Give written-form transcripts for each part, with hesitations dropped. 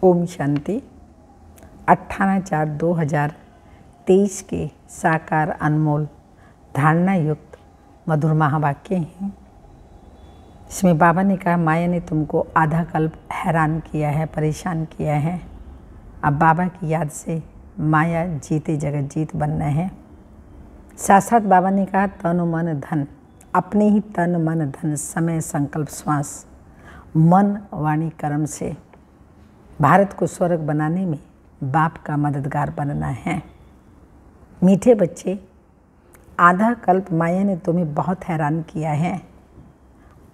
ओम शांति। 18/4/2023 के साकार अनमोल धारणा युक्त मधुर महावाक्य हैं। इसमें बाबा ने कहा, माया ने तुमको आधा कल्प हैरान किया है, परेशान किया है। अब बाबा की याद से माया जीते जगत जीत बनना है। साथ साथ बाबा ने कहा, तन मन धन, अपने ही तन मन धन समय संकल्प श्वास मन वाणी कर्म से भारत को स्वर्ग बनाने में बाप का मददगार बनना है। मीठे बच्चे, आधा कल्प माया ने तुम्हें बहुत हैरान किया है।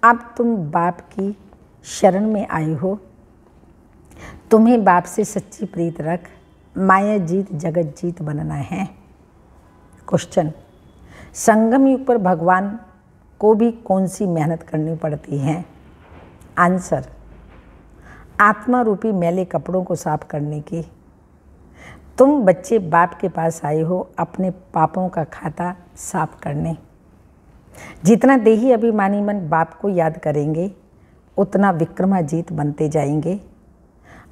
अब तुम बाप की शरण में आए हो। तुम्हें बाप से सच्ची प्रीत रख माया जीत जगत जीत बनना है। क्वेश्चन, संगम युग पर भगवान को भी कौन सी मेहनत करनी पड़ती है? आंसर, आत्मा रूपी मैले कपड़ों को साफ करने की। तुम बच्चे बाप के पास आए हो अपने पापों का खाता साफ करने। जितना देही अभिमानी मन बाप को याद करेंगे उतना विक्रमाजीत बनते जाएंगे।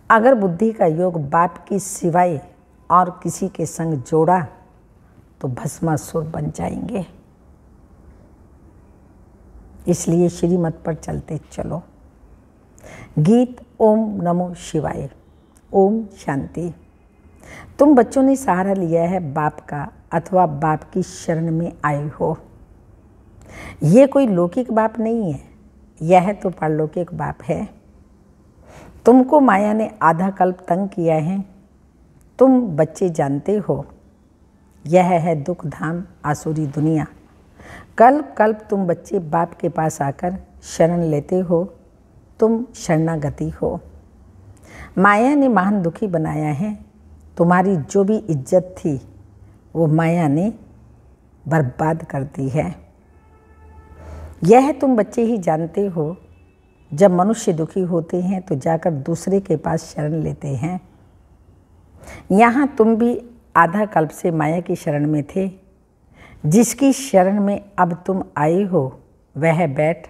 अगर बुद्धि का योग बाप की सिवाय और किसी के संग जोड़ा तो भस्मासुर बन जाएंगे। इसलिए श्रीमत पर चलते चलो। गीत ओम नमो शिवाय। ओम शांति। तुम बच्चों ने सहारा लिया है बाप का अथवा बाप की शरण में आए हो। ये कोई लौकिक बाप नहीं है, यह तो परलौकिक बाप है। तुमको माया ने आधा कल्प तंग किया है। तुम बच्चे जानते हो यह है दुख धाम आसुरी दुनिया। कल्प कल्प तुम बच्चे बाप के पास आकर शरण लेते हो। तुम शरणागति हो। माया ने महान दुखी बनाया है। तुम्हारी जो भी इज्जत थी वो माया ने बर्बाद कर दी है। यह तुम बच्चे ही जानते हो। जब मनुष्य दुखी होते हैं तो जाकर दूसरे के पास शरण लेते हैं। यहाँ तुम भी आधा कल्प से माया की शरण में थे। जिसकी शरण में अब तुम आए हो वह बैठ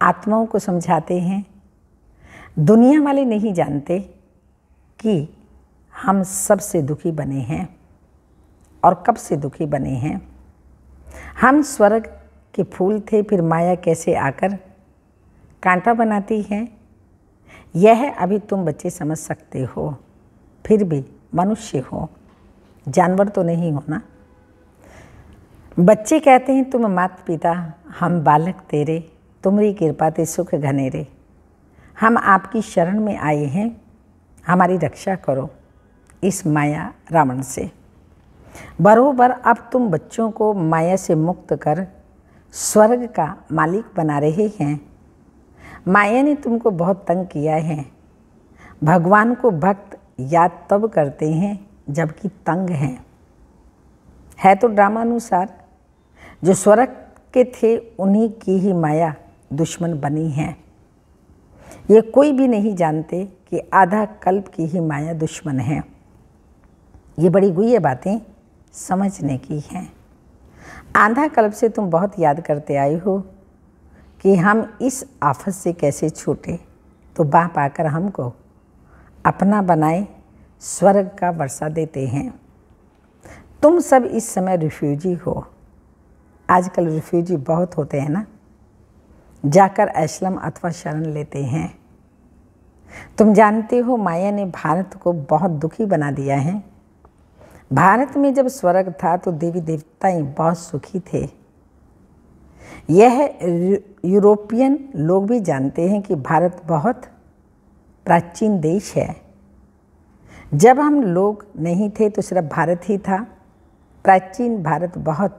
आत्माओं को समझाते हैं। दुनिया वाले नहीं जानते कि हम सबसे दुखी बने हैं और कब से दुखी बने हैं। हम स्वर्ग के फूल थे, फिर माया कैसे आकर कांटा बनाती है, यह अभी तुम बच्चे समझ सकते हो। फिर भी मनुष्य हो, जानवर तो नहीं हो ना। बच्चे कहते हैं, तुम माता पिता, हम बालक तेरे, तुम्हारी कृपा ते सुख घनेरे। हम आपकी शरण में आए हैं, हमारी रक्षा करो इस माया रावण से। बरोबर अब तुम बच्चों को माया से मुक्त कर स्वर्ग का मालिक बना रहे हैं। माया ने तुमको बहुत तंग किया है। भगवान को भक्त याद तब करते हैं जबकि तंग हैं। है तो ड्रामा अनुसार। जो स्वर्ग के थे उन्हीं की ही माया दुश्मन बनी है। ये कोई भी नहीं जानते कि आधा कल्प की ही माया दुश्मन है। ये बड़ी गुह्य बातें समझने की हैं। आधा कल्प से तुम बहुत याद करते आए हो कि हम इस आफत से कैसे छूटे, तो बाप आकर हमको अपना बनाए स्वर्ग का वर्षा देते हैं। तुम सब इस समय रिफ्यूजी हो। आजकल रिफ्यूजी बहुत होते हैं ना, जाकर असलम अथवा शरण लेते हैं। तुम जानते हो माया ने भारत को बहुत दुखी बना दिया है। भारत में जब स्वर्ग था तो देवी देवताएं बहुत सुखी थे। यह यूरोपियन लोग भी जानते हैं कि भारत बहुत प्राचीन देश है। जब हम लोग नहीं थे तो सिर्फ भारत ही था। प्राचीन भारत बहुत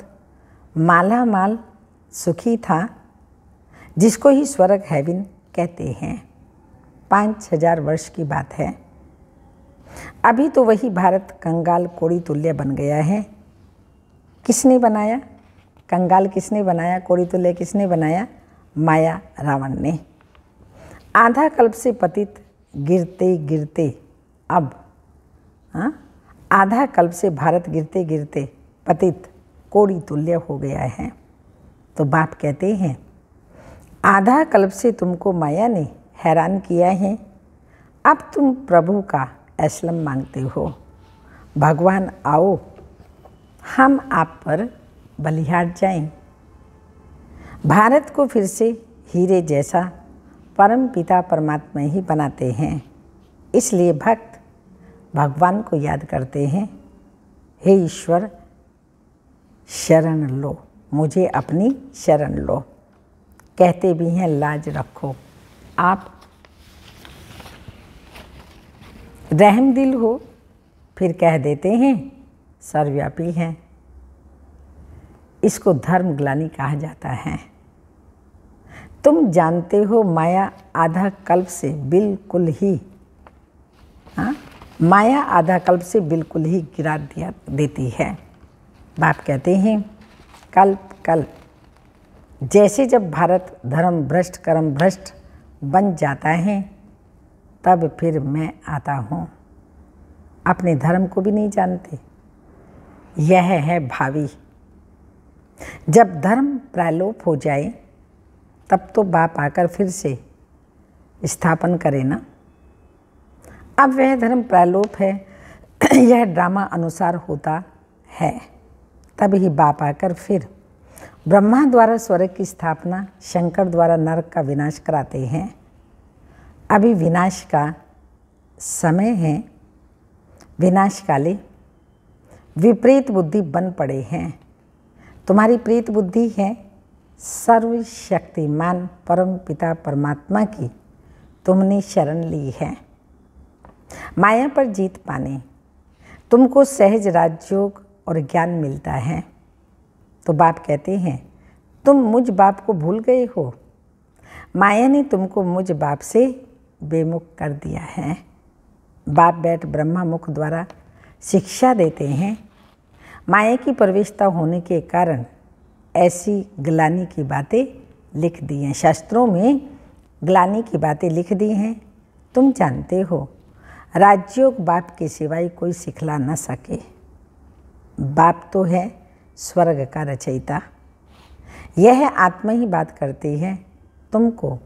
माला माल सुखी था, जिसको ही स्वर्ग हेवन कहते हैं। 5000 वर्ष की बात है। अभी तो वही भारत कंगाल कोड़ी तुल्य बन गया है। किसने बनाया? कंगाल किसने बनाया? कोड़ी तुल्य किसने बनाया? माया रावण ने। आधा कल्प से पतित गिरते गिरते अब आधा कल्प से भारत गिरते गिरते पतित कोड़ी तुल्य हो गया है। तो बाप कहते हैं, आधा कल्प से तुमको माया ने हैरान किया है। अब तुम प्रभु का असलम मांगते हो। भगवान आओ, हम आप पर बलिहार जाएं। भारत को फिर से हीरे जैसा परम पिता परमात्मा ही बनाते हैं। इसलिए भक्त भगवान को याद करते हैं, हे ईश्वर शरण लो, मुझे अपनी शरण लो। कहते भी हैं लाज रखो, आप रहमदिल हो, फिर कह देते हैं सर्वव्यापी हैं। इसको धर्म ग्लानि कहा जाता है। तुम जानते हो माया आधा कल्प से बिल्कुल ही माया आधा कल्प से बिल्कुल ही गिरा देती है। बाप कहते हैं कल्प कल्प, जैसे जब भारत धर्म भ्रष्ट कर्म भ्रष्ट बन जाता है तब फिर मैं आता हूँ। अपने धर्म को भी नहीं जानते, यह है भावी। जब धर्म प्रालोप हो जाए तब तो बाप आकर फिर से स्थापन करे ना। अब वह धर्म प्रालोप है, यह ड्रामा अनुसार होता है। तब ही बाप आकर फिर ब्रह्मा द्वारा स्वर्ग की स्थापना, शंकर द्वारा नरक का विनाश कराते हैं। अभी विनाश का समय है। विनाश काले विपरीत बुद्धि बन पड़े हैं। तुम्हारी प्रीत बुद्धि है सर्वशक्तिमान परम पिता परमात्मा की तुमने शरण ली है। माया पर जीत पाने तुमको सहज राजयोग और ज्ञान मिलता है। तो बाप कहते हैं तुम मुझ बाप को भूल गए हो। माया ने तुमको मुझ बाप से बेमुख कर दिया है। बाप बैठ ब्रह्मा मुख द्वारा शिक्षा देते हैं। माया की प्रवेशता होने के कारण ऐसी ग्लानि की बातें लिख दी हैं। शास्त्रों में ग्लानि की बातें लिख दी हैं। तुम जानते हो राजयोग बाप के सिवाय कोई सिखला न सके। बाप तो है स्वर्ग का रचयिता। यह आत्मा ही बात करती है। तुमको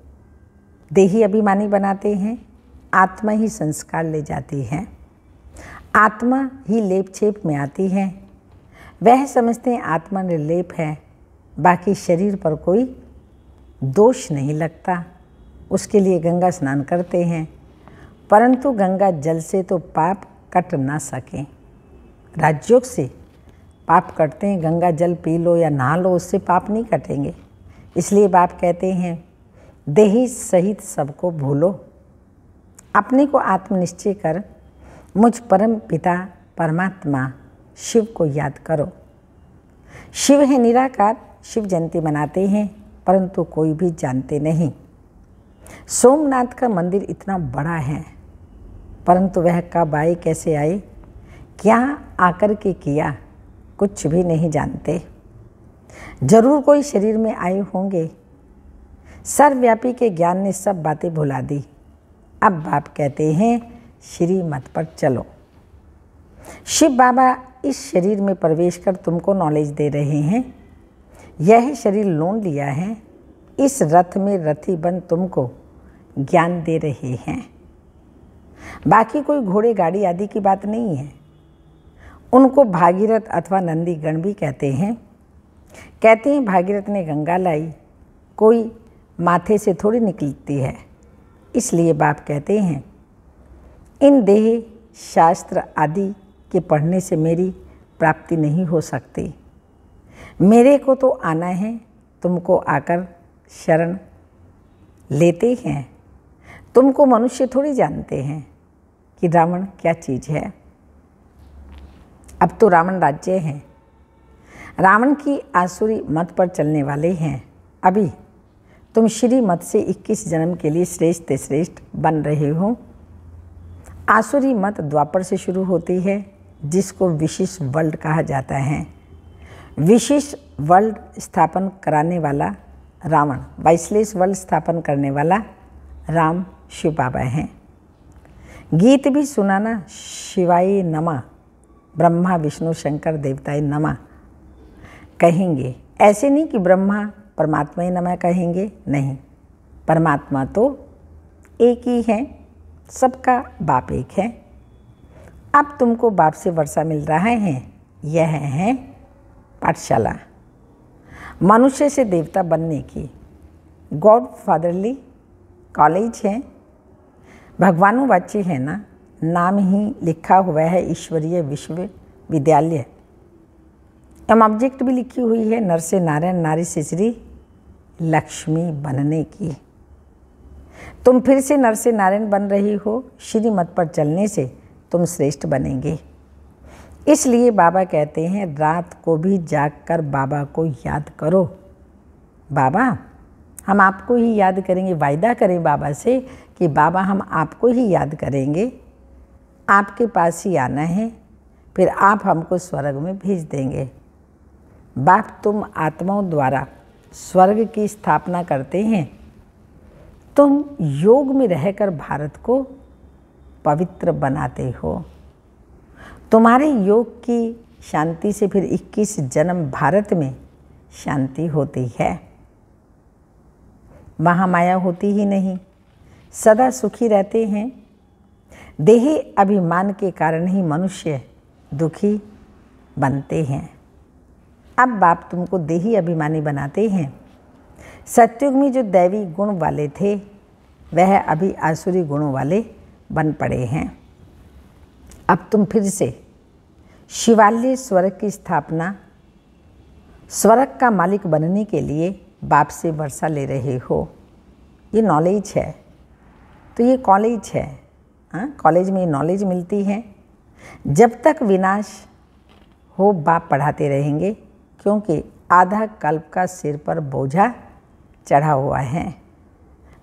देही अभिमानी बनाते हैं। आत्मा ही संस्कार ले जाती है। आत्मा ही लेप छेप में आती है। वह समझते हैं आत्मा निर्लेप है, बाकी शरीर पर कोई दोष नहीं लगता। उसके लिए गंगा स्नान करते हैं, परंतु गंगा जल से तो पाप कट ना सके। राजयोग से पाप कटते हैं। गंगा जल पी लो या नहा लो, उससे पाप नहीं कटेंगे। इसलिए बाप कहते हैं देही सहित सबको भूलो, अपने को आत्मनिश्चय कर मुझ परम पिता परमात्मा शिव को याद करो। शिव है निराकार। शिव जयंती मनाते हैं परंतु कोई भी जानते नहीं। सोमनाथ का मंदिर इतना बड़ा है परंतु वह कब आए, कैसे आए, क्या आकर के किया, कुछ भी नहीं जानते। जरूर कोई शरीर में आए होंगे। सर्वव्यापी के ज्ञान ने सब बातें भुला दी। अब बाप कहते हैं श्रीमत पर चलो। शिव बाबा इस शरीर में प्रवेश कर तुमको नॉलेज दे रहे हैं। यह शरीर लोन लिया है। इस रथ में रथी बन तुमको ज्ञान दे रहे हैं। बाकी कोई घोड़े गाड़ी आदि की बात नहीं है। उनको भागीरथ अथवा नंदी गण भी कहते हैं। कहते हैं भागीरथ ने गंगा लाई, कोई माथे से थोड़ी निकलती है। इसलिए बाप कहते हैं इन देह शास्त्र आदि के पढ़ने से मेरी प्राप्ति नहीं हो सकती। मेरे को तो आना है। तुमको आकर शरण लेते हैं। तुमको मनुष्य थोड़ी जानते हैं कि रावण क्या चीज़ है। अब तो रावण राज्य है। रावण की आसुरी मत पर चलने वाले हैं। अभी तुम श्री मत से 21 जन्म के लिए श्रेष्ठ श्रेष्ठ बन रहे हो। आसुरी मत द्वापर से शुरू होती है, जिसको विशेष वर्ल्ड कहा जाता है। विशेष वर्ल्ड स्थापन कराने वाला रावण, वाइसलेस वर्ल्ड स्थापन करने वाला राम शिव बाबा हैं। गीत भी सुनाना शिवाय नमः, ब्रह्मा विष्णु शंकर देवताय नमः कहेंगे। ऐसे नहीं कि ब्रह्मा परमात्मा ही नमः कहेंगे, नहीं। परमात्मा तो एक ही है, सबका बाप एक है। अब तुमको बाप से वर्षा मिल रहा है। यह है पाठशाला, मनुष्य से देवता बनने की गॉड फादरली कॉलेज है। भगवानुवाच्य है ना, नाम ही लिखा हुआ है ईश्वरीय विश्वविद्यालय। ऑब्जेक्ट भी लिखी हुई है नर से नारायण, नारी से श्री लक्ष्मी बनने की। तुम फिर से नर से नारायण बन रही हो। श्रीमत पर चलने से तुम श्रेष्ठ बनेंगे। इसलिए बाबा कहते हैं रात को भी जागकर बाबा को याद करो। बाबा हम आपको ही याद करेंगे। वायदा करें बाबा से कि बाबा हम आपको ही याद करेंगे, आपके पास ही आना है, फिर आप हमको स्वर्ग में भेज देंगे। बाप तुम आत्माओं द्वारा स्वर्ग की स्थापना करते हैं। तुम योग में रहकर भारत को पवित्र बनाते हो। तुम्हारे योग की शांति से फिर 21 जन्म भारत में शांति होती है। महामाया होती ही नहीं, सदा सुखी रहते हैं। देही अभिमान के कारण ही मनुष्य दुखी बनते हैं। अब बाप तुमको देही अभिमानी बनाते हैं। सतयुग में जो दैवी गुण वाले थे वह अभी आसुरी गुणों वाले बन पड़े हैं। अब तुम फिर से शिवालय स्वर्ग की स्थापना, स्वर्ग का मालिक बनने के लिए बाप से वर्षा ले रहे हो। ये नॉलेज है, तो ये कॉलेज है। कॉलेज में नॉलेज मिलती है। जब तक विनाश हो बाप पढ़ाते रहेंगे, क्योंकि आधा कल्प का सिर पर बोझा चढ़ा हुआ है,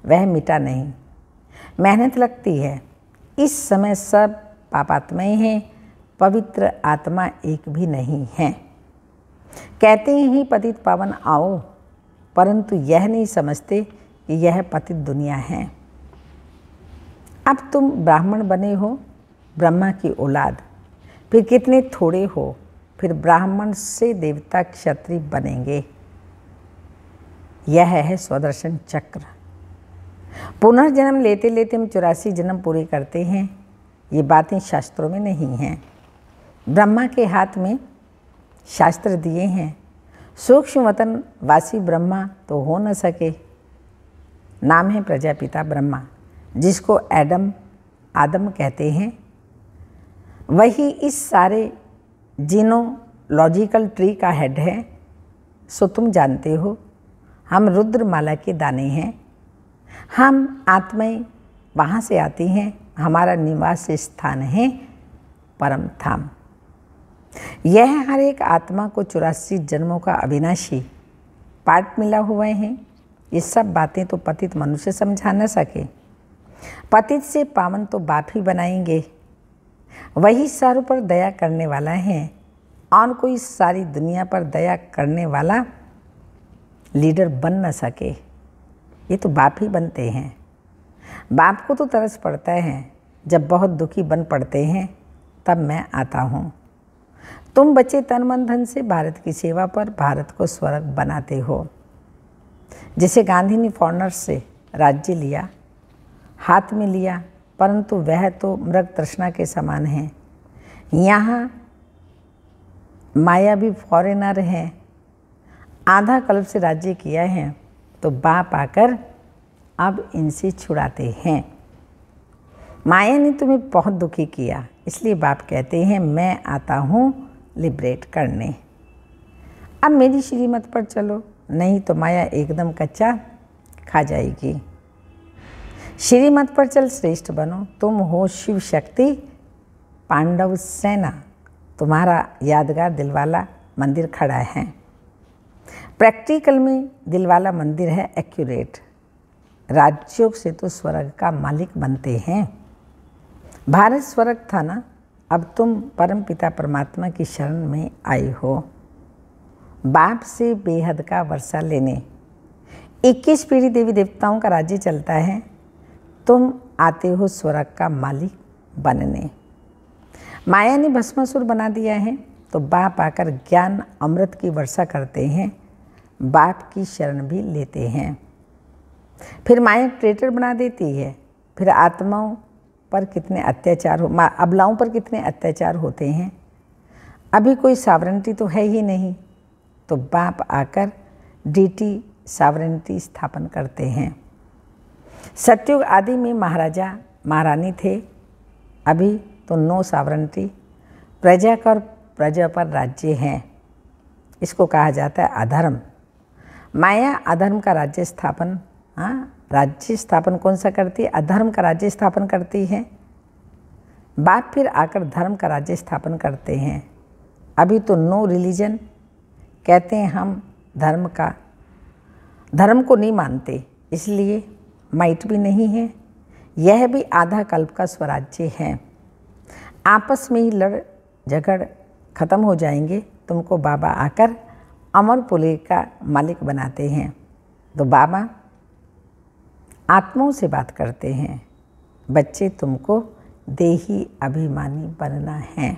वह मिटा नहीं। मेहनत लगती है। इस समय सब पापात्माएं हैं, पवित्र आत्मा एक भी नहीं है। कहते ही पतित पावन आओ, परंतु यह नहीं समझते कि यह पतित दुनिया है। अब तुम ब्राह्मण बने हो, ब्रह्मा की औलाद, फिर कितने थोड़े हो, फिर ब्राह्मण से देवता क्षत्रिय बनेंगे। यह है स्वदर्शन चक्र। पुनर्जन्म लेते लेते हम 84 जन्म पूरे करते हैं। ये बातें शास्त्रों में नहीं हैं। ब्रह्मा के हाथ में शास्त्र दिए हैं। सूक्ष्म वतन वासी ब्रह्मा तो हो न सके। नाम है प्रजापिता ब्रह्मा, जिसको आदम कहते हैं। वही इस सारे जीनोलॉजिकल ट्री का हेड है। सो तुम जानते हो हम रुद्रमाला के दाने हैं। हम आत्माएं वहाँ से आती हैं। हमारा निवास स्थान है परम धाम। यह हर एक आत्मा को 84 जन्मों का अविनाशी पाठ मिला हुआ है। ये सब बातें तो पतित मनुष्य समझा न सके। पतित से पावन तो बाप ही बनाएंगे। वही सारों पर दया करने वाला है, और कोई सारी दुनिया पर दया करने वाला लीडर बन न सके। ये तो बाप ही बनते हैं। बाप को तो तरस पड़ता है। जब बहुत दुखी बन पड़ते हैं तब मैं आता हूँ। तुम बचे तन मन धन से भारत की सेवा पर भारत को स्वर्ग बनाते हो। जैसे गांधी ने फॉरेनर्स से राज्य लिया, हाथ में लिया, परंतु वह तो मृग तृष्णा के समान है। यहाँ माया भी फॉरेनर है। आधा कल्प से राज्य किया है, तो बाप आकर अब इनसे छुड़ाते हैं। माया ने तुम्हें बहुत दुखी किया, इसलिए बाप कहते हैं मैं आता हूँ लिबरेट करने। अब मेरी श्रीमत पर चलो, नहीं तो माया एकदम कच्चा खा जाएगी। श्रीमत पर चल, श्रेष्ठ बनो। तुम हो शिव शक्ति पांडव सेना। तुम्हारा यादगार दिलवाला मंदिर खड़ा है। प्रैक्टिकल में दिलवाला मंदिर है एक्यूरेट। राजयोग से तो स्वर्ग का मालिक बनते हैं। भारत स्वर्ग था ना, अब तुम परम पिता परमात्मा की शरण में आए हो। बाप से बेहद का वर्षा लेने 21 पीढ़ी देवी देवताओं का राज्य चलता है। तुम आते हो स्वर्ग का मालिक बनने। माया ने भस्मासुर बना दिया है, तो बाप आकर ज्ञान अमृत की वर्षा करते हैं। बाप की शरण भी लेते हैं। फिर माया ट्रेटर बना देती है। फिर आत्माओं पर कितने अत्याचार अबलाओं पर कितने अत्याचार होते हैं। अभी कोई सावरेंटी तो है ही नहीं, तो बाप आकर डीटी सावरेंटी स्थापन करते हैं। सतयुग आदि में महाराजा महारानी थे, अभी तो नो सावरेंटी, प्रजा कर प्रजा पर राज्य हैं। इसको कहा जाता है अधर्म। माया अधर्म का राज्य स्थापन, राज्य स्थापन कौन सा करती है? अधर्म का राज्य स्थापन करती है। बाप फिर आकर धर्म का राज्य स्थापन करते हैं। अभी तो नो रिलीजन, कहते हैं हम धर्म को नहीं मानते, इसलिए माइट भी नहीं है। यह भी आधा कल्प का स्वराज्य है। आपस में ही लड़ झगड़ खत्म हो जाएंगे, तुमको बाबा आकर अमरपुरी का मालिक बनाते हैं। तो बाबा आत्माओं से बात करते हैं, बच्चे तुमको देही अभिमानी बनना है।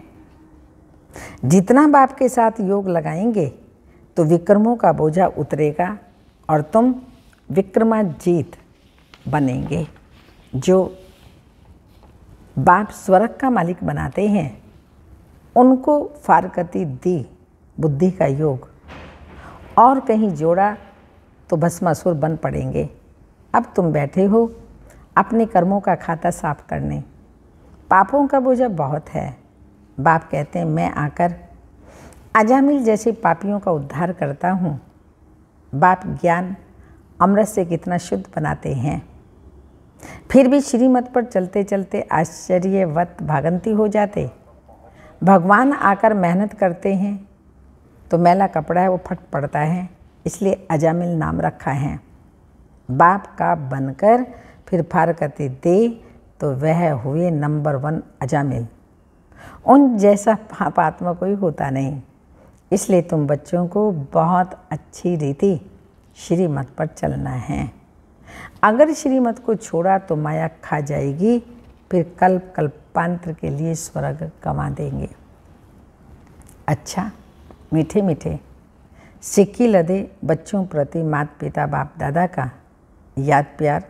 जितना बाप के साथ योग लगाएंगे तो विक्रमों का बोझा उतरेगा और तुम विक्रमाजीत बनेंगे। जो बाप स्वर्ग का मालिक बनाते हैं उनको फारकती दी बुद्धि का योग, और कहीं जोड़ा तो भस्मासुर बन पड़ेंगे। अब तुम बैठे हो अपने कर्मों का खाता साफ करने, पापों का बोझा बहुत है। बाप कहते हैं मैं आकर अजामिल जैसे पापियों का उद्धार करता हूँ। बाप ज्ञान अमृत से कितना शुद्ध बनाते हैं। फिर भी श्रीमत पर चलते चलते आश्चर्यवत भागंती हो जाते। भगवान आकर मेहनत करते हैं तो मैला कपड़ा है वो फट पड़ता है, इसलिए अजामिल नाम रखा है। बाप का बनकर फिर फारकती दे तो वह हुए नंबर 1 अजामिल। उन जैसा पाप आत्मा कोई होता नहीं, इसलिए तुम बच्चों को बहुत अच्छी रीति श्रीमत पर चलना है। अगर श्रीमत को छोड़ा तो माया खा जाएगी, फिर कल्पांतर के लिए स्वर्ग गंवा देंगे। अच्छा, मीठे मीठे सिक्की लदे बच्चों प्रति माता पिता बाप दादा का याद प्यार।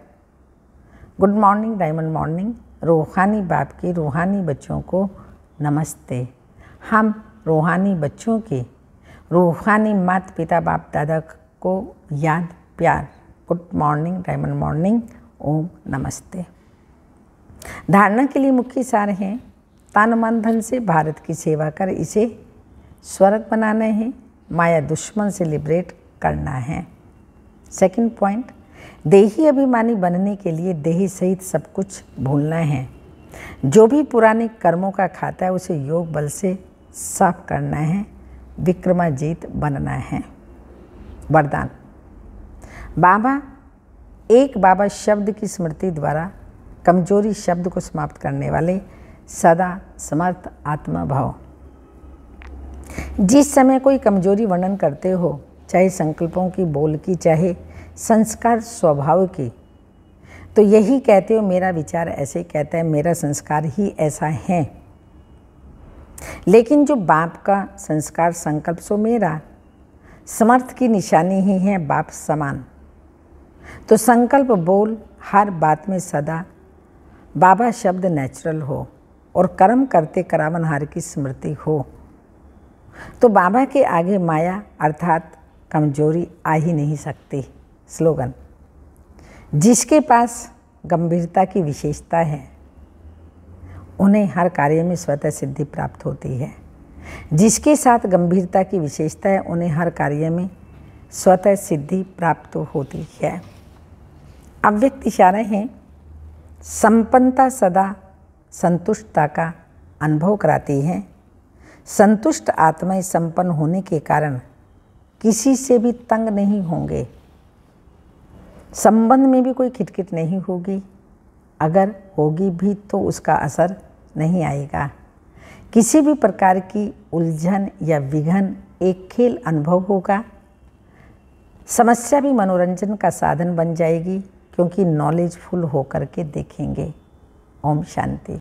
Good morning, diamond morning. रूहानी बाप की रूहानी बच्चों को नमस्ते। हम रूहानी बच्चों की रूहानी माता पिता बाप दादा को याद प्यार। गुड मॉर्निंग, डायमंड मॉर्निंग, ओम नमस्ते। धारणा के लिए मुख्य सार हैं, तन मन धन से भारत की सेवा कर इसे स्वर्ग बनाना है, माया दुश्मन से लिबरेट करना है। सेकंड पॉइंट, देही अभिमानी बनने के लिए देही सहित सब कुछ भूलना है। जो भी पुराने कर्मों का खाता है उसे योग बल से साफ करना है, विक्रमाजीत बनना है। वरदान, बाबा एक बाबा शब्द की स्मृति द्वारा कमजोरी शब्द को समाप्त करने वाले सदा समर्थ आत्मा भाव। जिस समय कोई कमजोरी वर्णन करते हो, चाहे संकल्पों की, बोल की, चाहे संस्कार स्वभाव की, तो यही कहते हो मेरा विचार ऐसे कहता है, मेरा संस्कार ही ऐसा है। लेकिन जो बाप का संस्कार संकल्प सो मेरा, समर्थ की निशानी ही है बाप समान। तो संकल्प बोल हर बात में सदा बाबा शब्द नेचुरल हो और कर्म करते करावनहार की स्मृति हो, तो बाबा के आगे माया अर्थात कमजोरी आ ही नहीं सकती। स्लोगन, जिसके पास गंभीरता की विशेषता है उन्हें हर कार्य में स्वतः सिद्धि प्राप्त होती है। जिसके साथ गंभीरता की विशेषता है उन्हें हर कार्य में स्वतः सिद्धि प्राप्त होती है। अव्यक्त इशारे हैं, संपन्नता सदा संतुष्टता का अनुभव कराती है। संतुष्ट आत्माएं संपन्न होने के कारण किसी से भी तंग नहीं होंगे, संबंध में भी कोई खिटखिट नहीं होगी, अगर होगी भी तो उसका असर नहीं आएगा। किसी भी प्रकार की उलझन या विघन एक खेल अनुभव होगा। समस्या भी मनोरंजन का साधन बन जाएगी, क्योंकि नॉलेजफुल होकर के देखेंगे। ओम शांति।